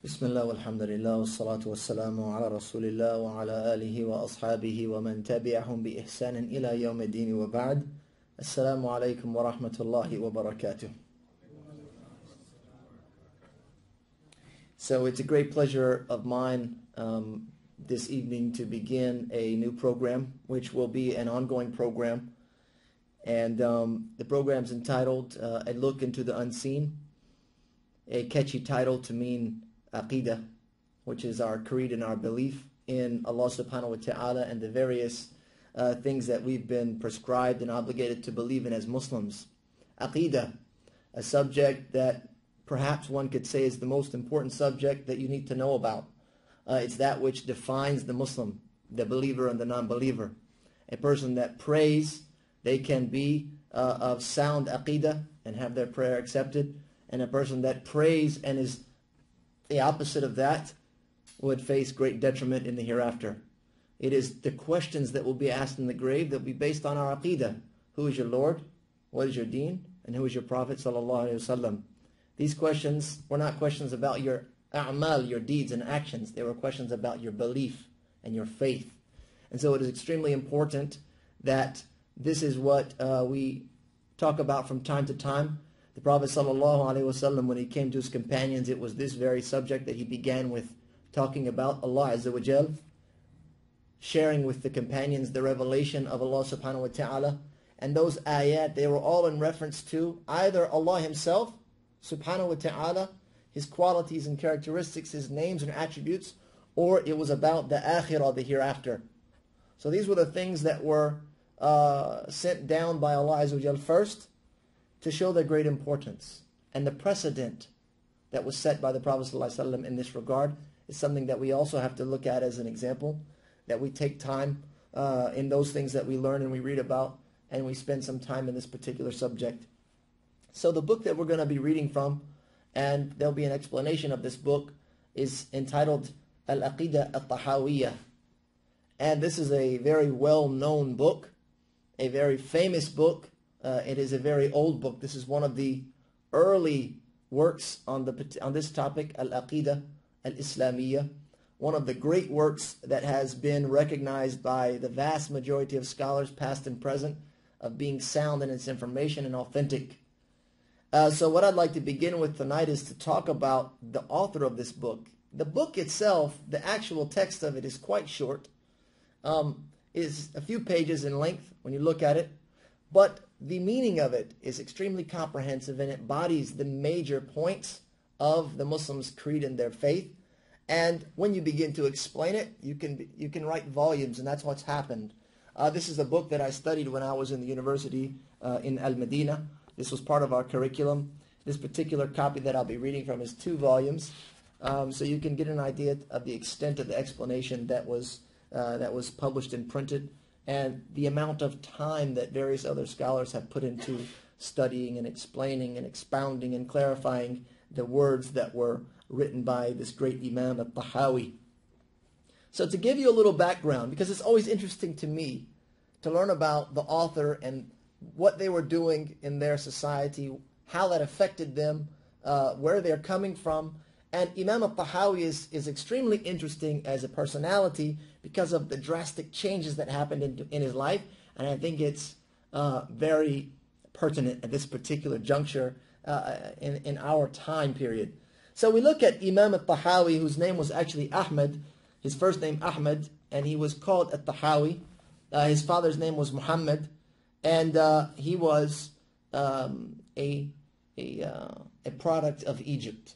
بسم الله والحمد لله والصلاة والسلام على رسول الله وعلى آله وأصحابه ومن تبعهم بإحسان إلى يوم الدين وبعد. السلام عليكم ورحمة الله وبركاته. So it's a great pleasure of mine this evening to begin a new program, which will be an ongoing program. And the program's entitled A Look into the Unseen, a catchy title to mean Aqidah, which is our creed and our belief in Allah subhanahu wa ta'ala and the various things that we've been prescribed and obligated to believe in as Muslims. Aqidah, a subject that perhaps one could say is the most important subject that you need to know about. It's that which defines the Muslim, the believer and the non-believer. A person that prays, they can be of sound Aqidah and have their prayer accepted. And a person that prays and is the opposite of that would face great detriment in the hereafter. It is the questions that will be asked in the grave that will be based on our Aqidah. Who is your Lord? What is your deen? And who is your Prophet sallallahu alaihi wasallam? These questions were not questions about your a'mal, your deeds and actions. They were questions about your belief and your faith. And so it is extremely important that this is what we talk about from time to time. The Prophet ﷺ, when he came to his companions, it was this very subject that he began with, talking about Allah Azza wa Jal, sharing with the companions the revelation of Allah subhanahu wa ta'ala. And those ayat, they were all in reference to either Allah himself, subhanahu wa ta'ala, his qualities and characteristics, his names and attributes, or it was about the akhirah, the hereafter. So these were the things that were sent down by Allah Azza wa Jal first, to show their great importance. And the precedent that was set by the Prophet ﷺ in this regard is something that we also have to look at as an example, that we take time in those things that we learn and we read about, and we spend some time in this particular subject. So the book that we're going to be reading from, and there'll be an explanation of this book, is entitled Al-Aqidah At-Tahawiyah. And this is a very well-known book, a very famous book. It is a very old book. This is one of the early works on this topic, Al-Aqidah Al-Islamiyah, one of the great works that has been recognized by the vast majority of scholars, past and present, of being sound in its information and authentic. So what I'd like to begin with tonight is to talk about the author of this book. The book itself, the actual text of it is quite short, is a few pages in length when you look at it, but the meaning of it is extremely comprehensive and it embodies the major points of the Muslims' creed and their faith. And when you begin to explain it, you can write volumes, and that's what's happened. This is a book that I studied when I was in the university in Al-Madinah. This was part of our curriculum. This particular copy that I'll be reading from is 2 volumes, so you can get an idea of the extent of the explanation that was published and printed, and the amount of time that various other scholars have put into studying and explaining and expounding and clarifying the words that were written by this great Imam At-Tahawi. So to give you a little background, because it's always interesting to me to learn about the author and what they were doing in their society, how that affected them, where they're coming from. And Imam At-Tahawi is extremely interesting as a personality because of the drastic changes that happened in his life. And I think it's very pertinent at this particular juncture in our time period. So we look at Imam At-Tahawi, whose name was actually Ahmed, his first name Ahmed, and he was called At-Tahawi. His father's name was Muhammad, and he was a product of Egypt.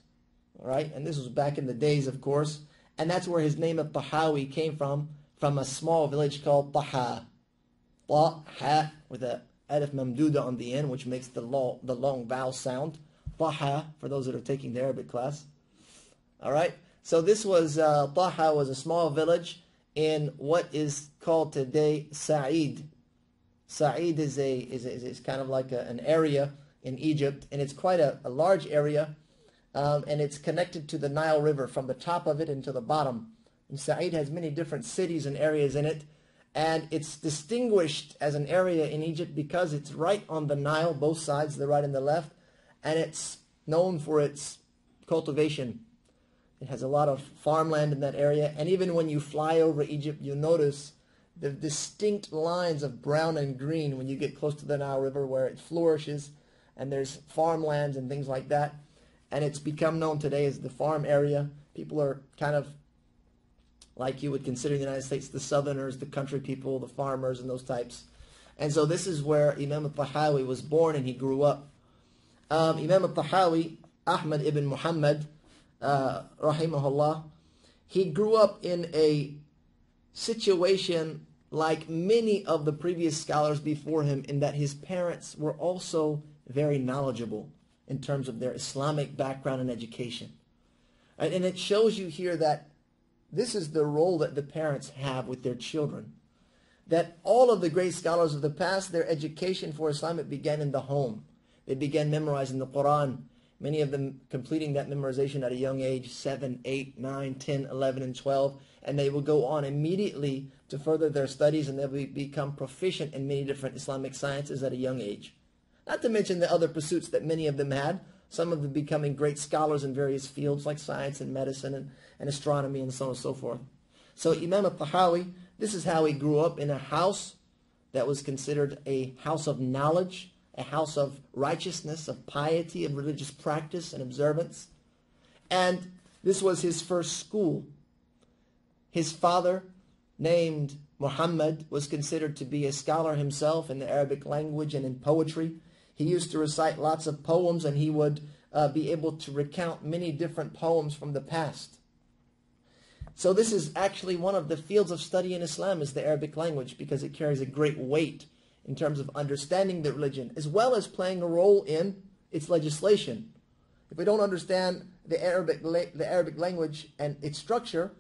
Right, and this was back in the days, of course, and that's where his name of Tahawi came from a small village called Taha. Taha, with a alif mamduda on the end, which makes the long vowel sound. Taha, for those that are taking the Arabic class. All right, so this was Taha was a small village in what is called today Sa'id. Sa'id is kind of like an area in Egypt, and it's quite a large area. And it's connected to the Nile River from the top of it and to the bottom. And Sa'id has many different cities and areas in it. And it's distinguished as an area in Egypt because it's right on the Nile, both sides, the right and the left. And it's known for its cultivation. It has a lot of farmland in that area. And even when you fly over Egypt, you'll notice the distinct lines of brown and green when you get close to the Nile River, where it flourishes and there's farmlands and things like that. And it's become known today as the farm area. People are kind of like you would consider in the United States, the Southerners, the country people, the farmers, and those types. And so this is where Imam At-Tahawi was born and he grew up. Imam At-Tahawi, Ahmad ibn Muhammad, rahimahullah, he grew up in a situation like many of the previous scholars before him, in that his parents were also very knowledgeable in terms of their Islamic background and education. And it shows you here that this is the role that the parents have with their children. That all of the great scholars of the past, their education for Islam, it began in the home. They began memorizing the Quran, many of them completing that memorization at a young age, 7, 8, 9, 10, 11, and 12. And they will go on immediately to further their studies, and they'll become proficient in many different Islamic sciences at a young age. Not to mention the other pursuits that many of them had, some of them becoming great scholars in various fields like science and medicine and astronomy and so on and so forth. So Imam At-Tahawi, this is how he grew up, in a house that was considered a house of knowledge, a house of righteousness, of piety, of religious practice and observance. And this was his first school. His father, named Muhammad, was considered to be a scholar himself in the Arabic language and in poetry. He used to recite lots of poems, and he would be able to recount many different poems from the past. So this is actually one of the fields of study in Islam, is the Arabic language, because it carries a great weight in terms of understanding the religion, as well as playing a role in its legislation. If we don't understand the Arabic language and its structure,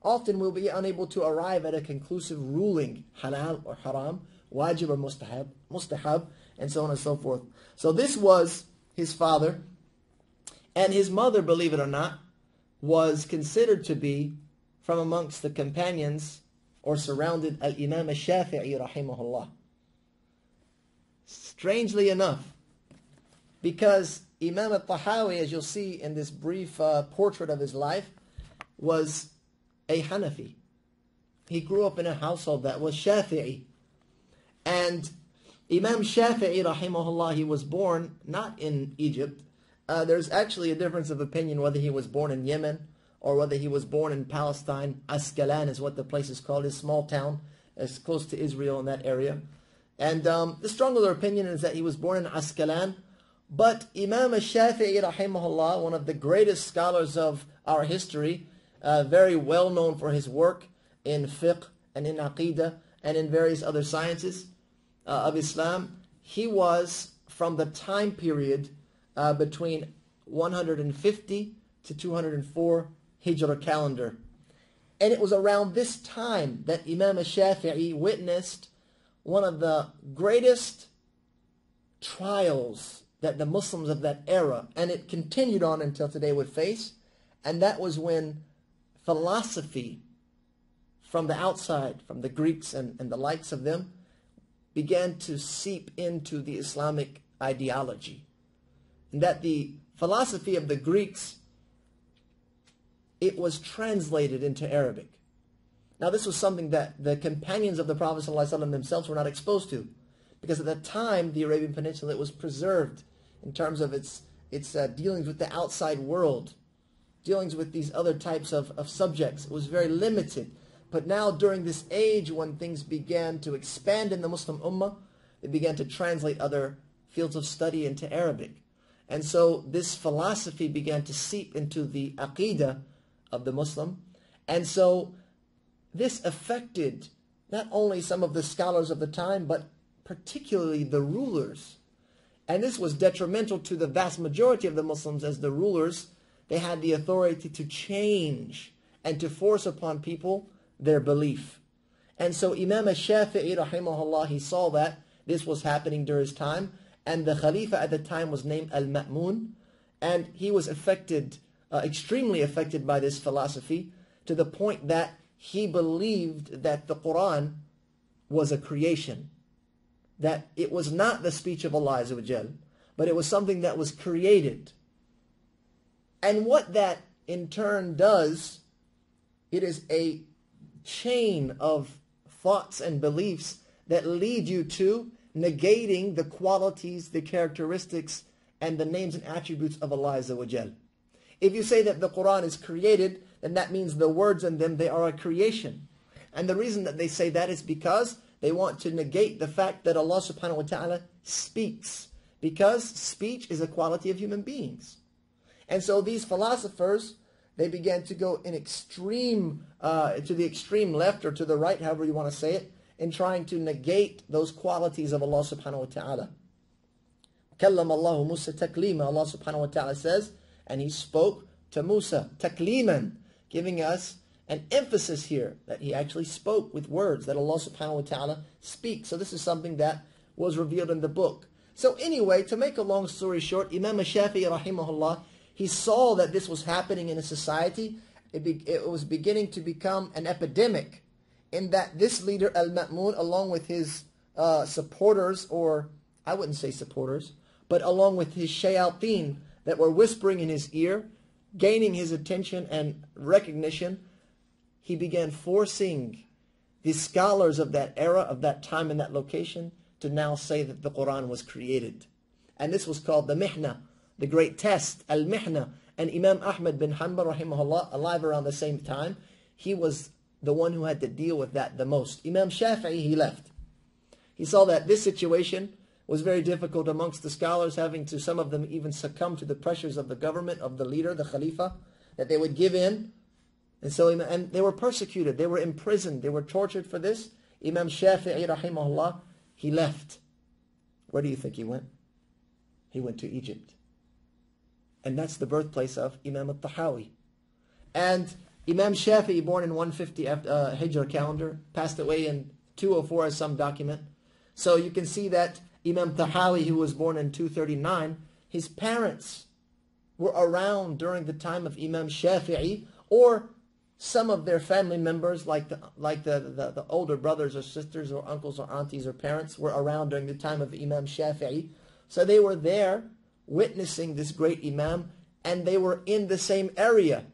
often we'll be unable to arrive at a conclusive ruling, halal or haram, wajib or mustahab, and so on and so forth. So this was his father, and his mother, believe it or not, was considered to be from amongst the companions, or surrounded Al-Imam Al-Shafi'i rahimahullah. Strangely enough, because Imam At-Tahawi, as you'll see in this brief portrait of his life, was a Hanafi. He grew up in a household that was Shafi'i. And Imam Shafi'i rahimahullah, he was born not in Egypt. There's actually a difference of opinion whether he was born in Yemen or whether he was born in Palestine. Asqalan is what the place is called, a small town as close to Israel in that area. And the stronger opinion is that he was born in Asqalan. But Imam Shafi'i rahimahullah, one of the greatest scholars of our history, very well known for his work in fiqh and in aqidah and in various other sciences of Islam, he was from the time period between 150 to 204 Hijrah calendar. And it was around this time that Imam Shafi'i witnessed one of the greatest trials that the Muslims of that era, and it continued on until today, would face. And that was when philosophy from the outside, from the Greeks and the likes of them, began to seep into the Islamic ideology. And that the philosophy of the Greeks, it was translated into Arabic. Now this was something that the companions of the Prophet ﷺ themselves were not exposed to, because at that time the Arabian Peninsula, it was preserved in terms of its dealings with the outside world, dealings with these other types of subjects. It was very limited. But now during this age when things began to expand in the Muslim Ummah, they began to translate other fields of study into Arabic. And so this philosophy began to seep into the aqidah of the Muslim. And so this affected not only some of the scholars of the time, but particularly the rulers. And this was detrimental to the vast majority of the Muslims, as the rulers, they had the authority to change and to force upon people their belief. And so Imam Al-Shafi'i rahimahullah, he saw that this was happening during his time, and the Khalifa at the time was named Al-Ma'mun, and he was affected, extremely affected by this philosophy, to the point that he believed that the Quran was a creation, that it was not the speech of Allah Azza wa Jal, but it was something that was created. And what that in turn does, it is a chain of thoughts and beliefs that lead you to negating the qualities, the characteristics, and the names and attributes of Allah Azza wa Jal. If you say that the Quran is created, then that means the words in them, they are a creation. And the reason that they say that is because they want to negate the fact that Allah subhanahu wa ta'ala speaks. Because speech is a quality of human beings. And so these philosophers, they began to go in extreme, to the extreme left or to the right, however you want to say it, in trying to negate those qualities of Allah subhanahu wa ta'ala. كَلَّمَ اللَّهُ مُوسَى تَكْلِيمًا. Allah subhanahu wa ta'ala says, and He spoke to Musa, takliman, giving us an emphasis here that He actually spoke with words, that Allah subhanahu wa ta'ala speaks. So this is something that was revealed in the book. So anyway, to make a long story short, Imam Shafi'i rahimahullah, he saw that this was happening in a society. It was beginning to become an epidemic, in that this leader, Al-Ma'mun, along with his supporters, or I wouldn't say supporters, but along with his shayateen that were whispering in his ear, gaining his attention and recognition, he began forcing the scholars of that era, of that time and that location, to now say that the Quran was created. And this was called the Mihna, the great test, Al-Mihna. And Imam Ahmad bin Hanbal, rahimahullah, alive around the same time, he was the one who had to deal with that the most. Imam Shafi'i, he left. He saw that this situation was very difficult amongst the scholars, having to, some of them even succumb to the pressures of the government, of the leader, the Khalifa, that they would give in. And so, and they were persecuted, they were imprisoned, they were tortured for this. Imam Shafi'i, rahimahullah, he left. Where do you think he went? He went to Egypt. And that's the birthplace of Imam At-Tahawi. And Imam Shafi'i, born in 150 Hijrah calendar, passed away in 204 as some document. So you can see that Imam Tahawi, who was born in 239, his parents were around during the time of Imam Shafi'i, or some of their family members, like the older brothers or sisters or uncles or aunties or parents, were around during the time of Imam Shafi'i. So they were there witnessing this great Imam, and they were in the same area.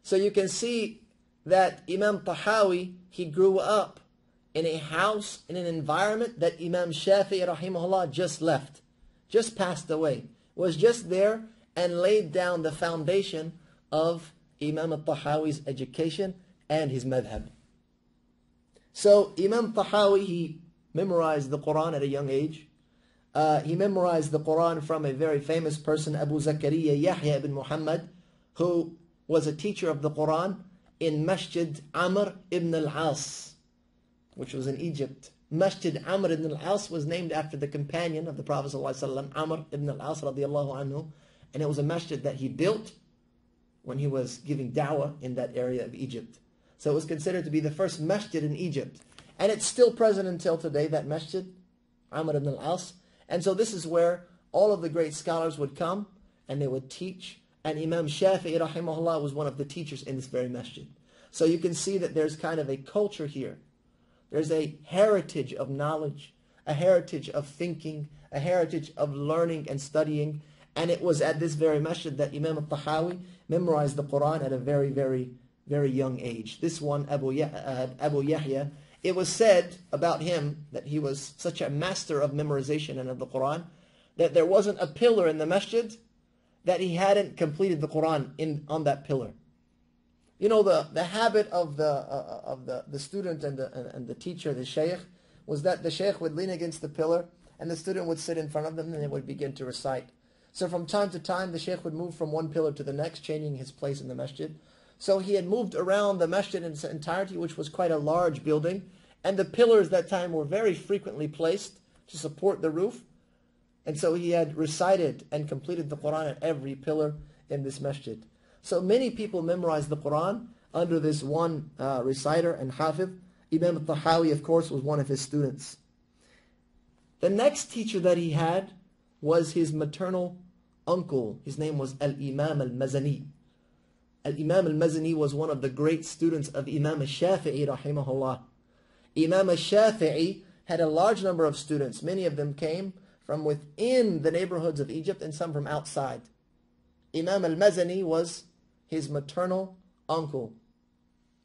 So you can see that Imam Tahawi, he grew up in a house, in an environment that Imam Shafi'i rahimahullah just left, just passed away, was just there and laid down the foundation of Imam At-Tahawi's education and his madhab. So Imam Tahawi, he memorized the Quran at a young age. He memorized the Quran from a very famous person, Abu Zakaria Yahya ibn Muhammad, who was a teacher of the Quran in Masjid Amr ibn al-As, which was in Egypt. Masjid Amr ibn al-As was named after the companion of the Prophet ﷺ, Amr ibn al-As radiallahu anhu, and it was a masjid that he built when he was giving da'wah in that area of Egypt. So it was considered to be the first masjid in Egypt. And it's still present until today, that masjid, Amr ibn al-As. And so this is where all of the great scholars would come and they would teach. And Imam Shafi'i rahimahullah was one of the teachers in this very masjid. So you can see that there's kind of a culture here. There's a heritage of knowledge, a heritage of thinking, a heritage of learning and studying. And it was at this very masjid that Imam At-Tahawi memorized the Quran at a very, very, very young age. This one, Abu Yahya, it was said about him that he was such a master of memorization and of the Quran that there wasn't a pillar in the masjid that he hadn't completed the Quran on that pillar. You know, the habit of the student and the teacher, the shaykh, was that the shaykh would lean against the pillar and the student would sit in front of them and they would begin to recite. So from time to time, the shaykh would move from one pillar to the next, changing his place in the masjid. So he had moved around the masjid in its entirety, which was quite a large building. And the pillars that time were very frequently placed to support the roof. And so he had recited and completed the Quran at every pillar in this masjid. So many people memorized the Quran under this one reciter and hafiz. Imam At-Tahawi, of course, was one of his students. The next teacher that he had was his maternal uncle. His name was Al-Imam Al-Mazani. Al-Imam Al-Mazani was one of the great students of Imam Al-Shafi'i rahimahullah. Imam Al-Shafi'i had a large number of students. Many of them came from within the neighborhoods of Egypt and some from outside. Imam al-Mazani was his maternal uncle,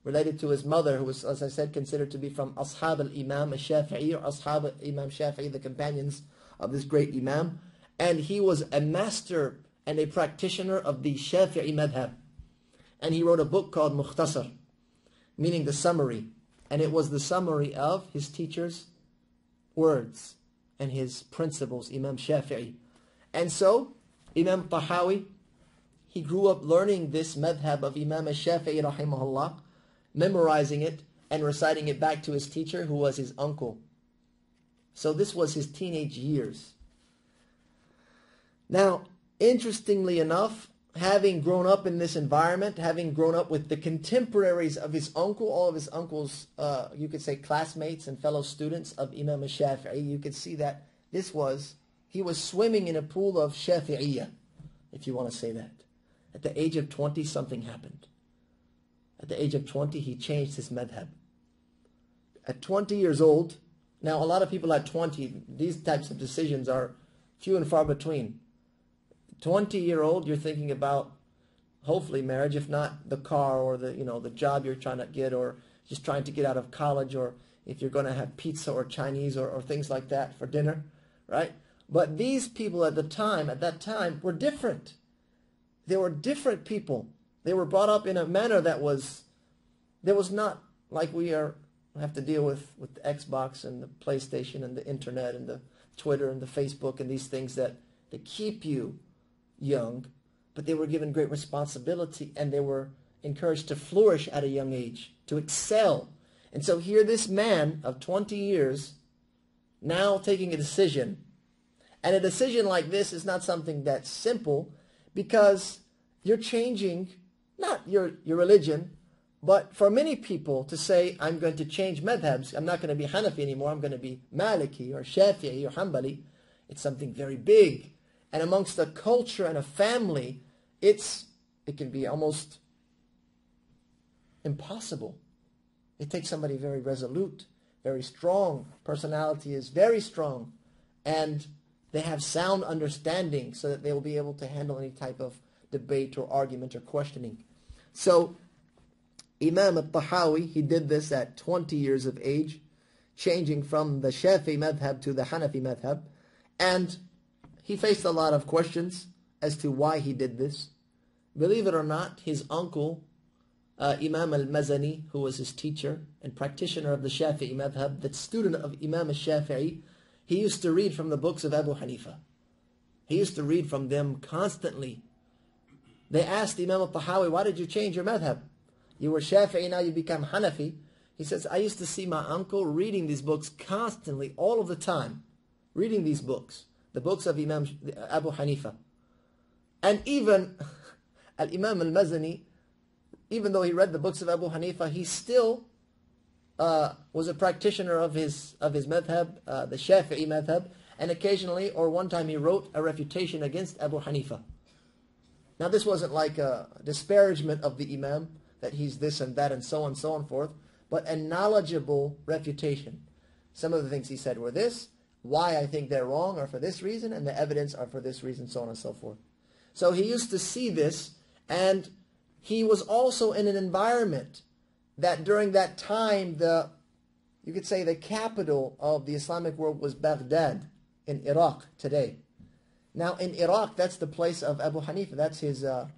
related to his mother, who was, as I said, considered to be from Ashab al-Imam al-Shafi'i, or Ashab al-Imam Shafi'i, the companions of this great Imam. And he was a master and a practitioner of the Shafi'i madhab. And he wrote a book called Mukhtasar, meaning the summary. And it was the summary of his teacher's words and his principles, Imam Shafi'i. And so, Imam At-Tahawi, he grew up learning this madhab of Imam al-Shafi'i rahimahullah, memorizing it and reciting it back to his teacher, who was his uncle. So this was his teenage years. Now, interestingly enough, having grown up in this environment, having grown up with the contemporaries of his uncle, all of his uncle's, you could say, classmates and fellow students of Imam al-Shafi'i, you could see that he was swimming in a pool of Shafi'iyya, if you want to say that. At the age of 20, something happened. At the age of 20, he changed his madhab. At 20 years old, now a lot of people at 20, these types of decisions are few and far between. 20-year-old, you're thinking about hopefully marriage, if not the car or the job you're trying to get, or just trying to get out of college, or if you're going to have pizza or Chinese or things like that for dinner, right? But these people at that time, were different. They were different people. They were brought up in a manner that was not like we have to deal with the Xbox and the PlayStation and the internet and the Twitter and the Facebook and these things that they keep you young, but they were given great responsibility and they were encouraged to flourish at a young age, to excel. And so here this man of 20 years now taking a decision. And a decision like this is not something that's simple, because you're changing not your religion, but for many people to say, I'm going to change madhabs, I'm not going to be Hanafi anymore, I'm going to be Maliki or Shafi'i or Hanbali, it's something very big. And amongst a culture and a family, it can be almost impossible. It takes somebody very resolute, very strong. Personality is very strong. And they have sound understanding so that they will be able to handle any type of debate or argument or questioning. So, Imam At-Tahawi, he did this at 20 years of age, changing from the Shafi'i madhab to the Hanafi madhab. And he faced a lot of questions as to why he did this. Believe it or not, his uncle, Imam al-Mazani, who was his teacher and practitioner of the Shafi'i madhab, the student of Imam al-Shafi'i, he used to read from the books of Abu Hanifa. He used to read from them constantly. They asked Imam At-Tahawi, why did you change your madhab? You were Shafi'i, now you become Hanafi. He says, I used to see my uncle reading these books constantly, all of the time, reading these books, the books of Imam Abu Hanifa. And even Al-Imam al-Mazani, even though he read the books of Abu Hanifa, he still was a practitioner of his madhab, the Shafi'i madhab, and occasionally, or one time, he wrote a refutation against Abu Hanifa. Now this wasn't like a disparagement of the Imam, that he's this and that and so on and so on forth, but a knowledgeable refutation. Some of the things he said were this, why I think they're wrong are for this reason, and the evidence are for this reason, so on and so forth. So he used to see this, and he was also in an environment that during that time, you could say the capital of the Islamic world was Baghdad in Iraq today. Now in Iraq, that's the place of Abu Hanifa. That's the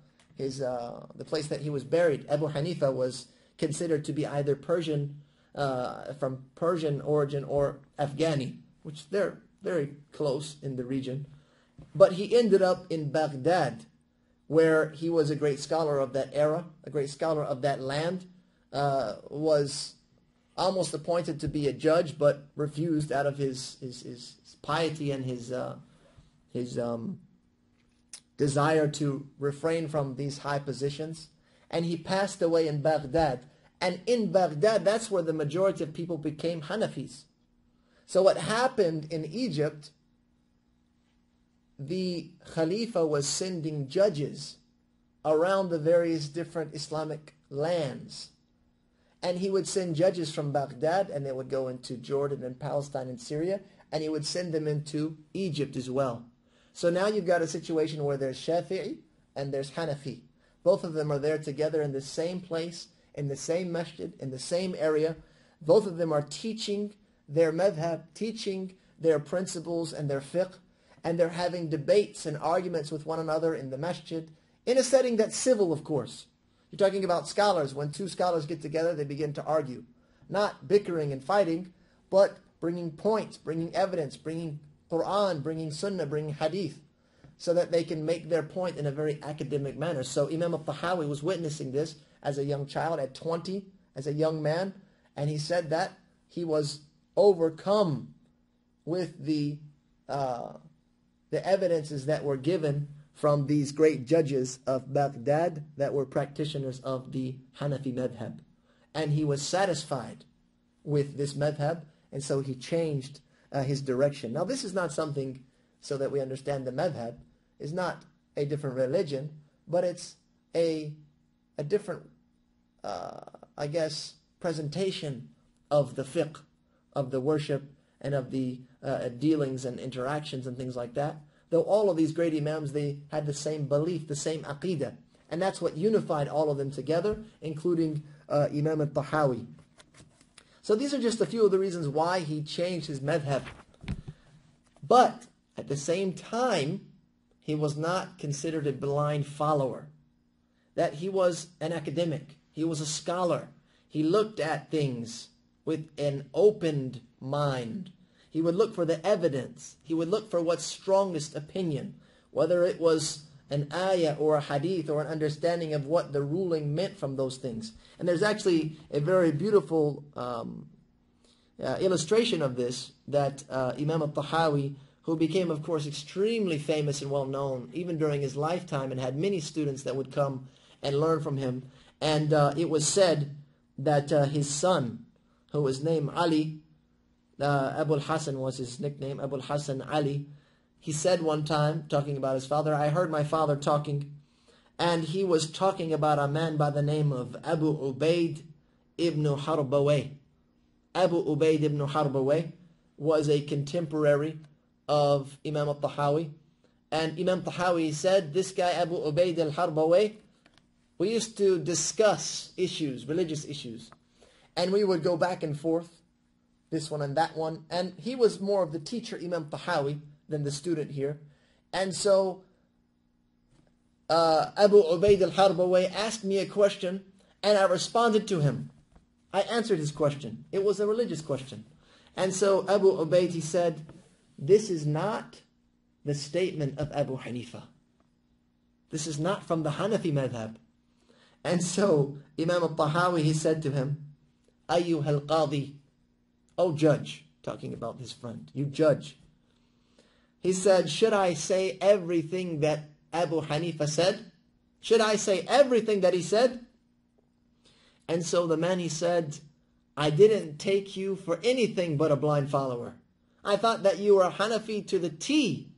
place that he was buried. Abu Hanifa was considered to be either Persian, from Persian origin, or Afghani, which they're very close in the region. But he ended up in Baghdad, where he was a great scholar of that era, a great scholar of that land, was almost appointed to be a judge, but refused out of his piety and his desire to refrain from these high positions. And he passed away in Baghdad. And in Baghdad, that's where the majority of people became Hanafis. So what happened in Egypt, the Khalifa was sending judges around the various different Islamic lands. And he would send judges from Baghdad, and they would go into Jordan and Palestine and Syria, and he would send them into Egypt as well. So now you've got a situation where there's Shafi'i, and there's Hanafi. Both of them are there together in the same place, in the same masjid, in the same area. Both of them are teaching their madhab, teaching their principles and their fiqh, and they're having debates and arguments with one another in the masjid, in a setting that's civil, of course. You're talking about scholars. When two scholars get together, they begin to argue. Not bickering and fighting, but bringing points, bringing evidence, bringing Quran, bringing Sunnah, bringing Hadith, so that they can make their point in a very academic manner. So Imam At-Tahawi was witnessing this as a young child, at 20, as a young man, and he said that he was overcome with the evidences that were given from these great judges of Baghdad that were practitioners of the Hanafi madhab. And he was satisfied with this madhab, and so he changed his direction. Now, this is not something so that we understand the madhab. It's not a different religion, but it's a different, I guess, presentation of the fiqh, of the worship, and of the dealings and interactions and things like that. Though all of these great imams, they had the same belief, the same aqidah. And that's what unified all of them together, including Imam At-Tahawi. So these are just a few of the reasons why he changed his madhab. But at the same time, he was not considered a blind follower. That he was an academic. He was a scholar. He looked at things with an opened mind. He would look for the evidence. He would look for what's strongest opinion, whether it was an ayah or a hadith or an understanding of what the ruling meant from those things. And there's actually a very beautiful illustration of this that Imam At-Tahawi, who became, of course, extremely famous and well-known, even during his lifetime, and had many students that would come and learn from him. And it was said that his son, who was named Ali, Abu al-Hasan was his nickname, Abu al-Hasan Ali, he said one time, talking about his father, I heard my father talking, and he was talking about a man by the name of Abu Ubaid ibn Harbawayh. Abu Ubaid ibn Harbawayh was a contemporary of Imam At-Tahawi. And Imam Tahawi said, this guy Abu Ubaid al-Harbawayh, we used to discuss issues, religious issues. And we would go back and forth, this one and that one. And he was more of the teacher, Imam Tahawi, than the student here. And so Abu Ubaid al-Harbawayh asked me a question, and I responded to him. I answered his question. It was a religious question. And so Abu Ubaid, he said, this is not the statement of Abu Hanifa. This is not from the Hanafi madhab. And so Imam At-Tahawi, he said to him, Ayyuha al-Qadi, oh judge, talking about his friend, you judge. He said, should I say everything that Abu Hanifa said? Should I say everything that he said? And so the man, he said, I didn't take you for anything but a blind follower. I thought that you were a Hanafi to the T.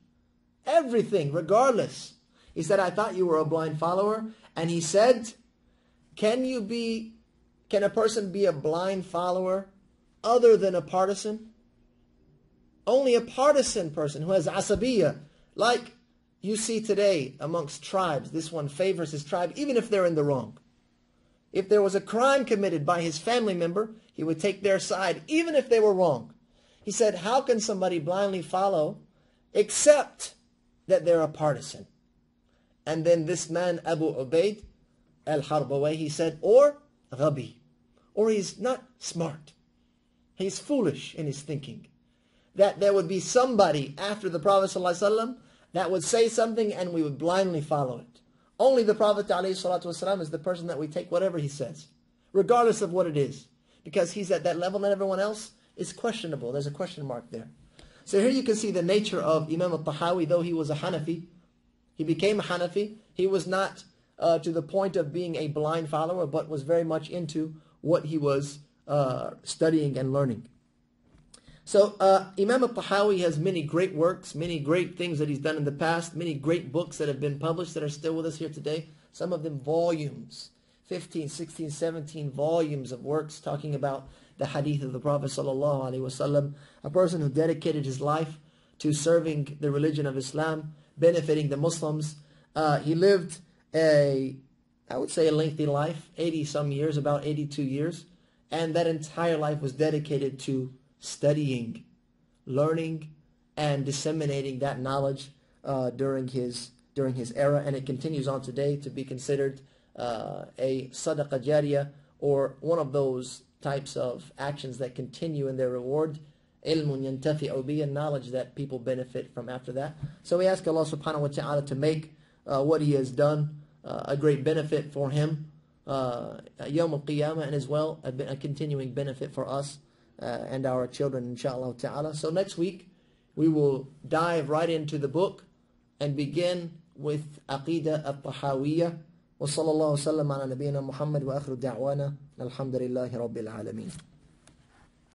Everything, regardless. He said, I thought you were a blind follower. And he said, can a person be a blind follower other than a partisan? Only a partisan person who has asabiyya, like you see today amongst tribes. This one favors his tribe, even if they're in the wrong. If there was a crime committed by his family member, he would take their side, even if they were wrong. He said, how can somebody blindly follow except that they're a partisan? And then this man, Abu Ubaid al-Harbawayh, he said, or ghabi, or he's not smart. He's foolish in his thinking. That there would be somebody after the Prophet ﷺ that would say something and we would blindly follow it. Only the Prophet ﷺ is the person that we take whatever he says, regardless of what it is. Because he's at that level and everyone else is questionable. There's a question mark there. So here you can see the nature of Imam At-Tahawi. Though he was a Hanafi, he became a Hanafi. He was not to the point of being a blind follower, but was very much into what he was studying and learning. So Imam At-Tahawi has many great works, many great things that he's done in the past, many great books that have been published that are still with us here today. Some of them volumes, 15, 16, 17 volumes of works talking about the hadith of the Prophet ﷺ, a person who dedicated his life to serving the religion of Islam, benefiting the Muslims. He lived I would say a lengthy life, 80-some years, about 82 years. And that entire life was dedicated to studying, learning, and disseminating that knowledge during his era. And it continues on today to be considered a sadaqah jariyah, or one of those types of actions that continue in their reward. Ilmun yantafi'u bihi, knowledge that people benefit from after that. So we ask Allah subhanahu wa ta'ala to make what He has done a great benefit for Him Yawm al-Qiyamah, and as well a continuing benefit for us and our children, inshaAllah ta'ala. So next week we will dive right into the book and begin with Aqidah At-Tahawiyya. Wa sallallahu wa sallam ala nabiyyina Muhammad wa akhiru da'wana alhamdulillahi rabbil alameen.